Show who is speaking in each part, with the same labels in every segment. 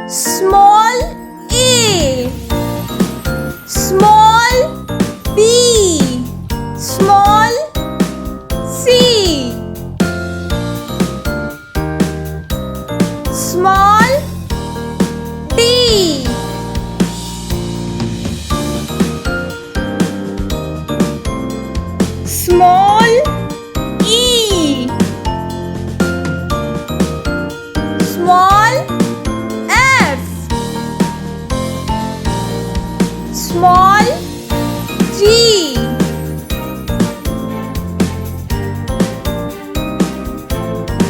Speaker 1: Small a, small b, small c, small d, small e, small f, small g,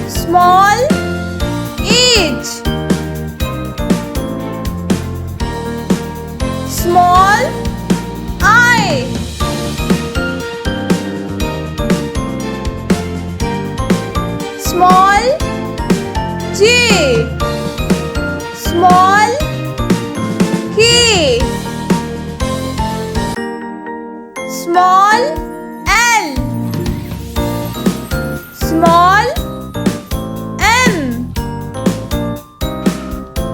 Speaker 1: small h, small I, small j, small k, small l, small m,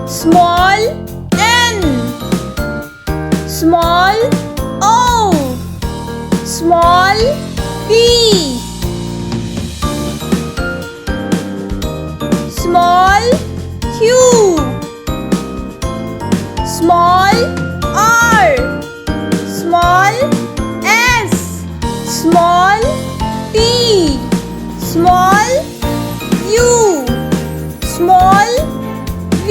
Speaker 1: small n, small o, small p, small q, small r, small s, small t, small u, small v,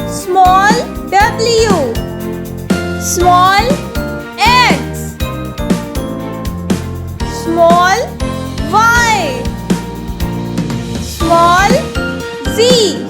Speaker 1: small w, small x, small y, small z,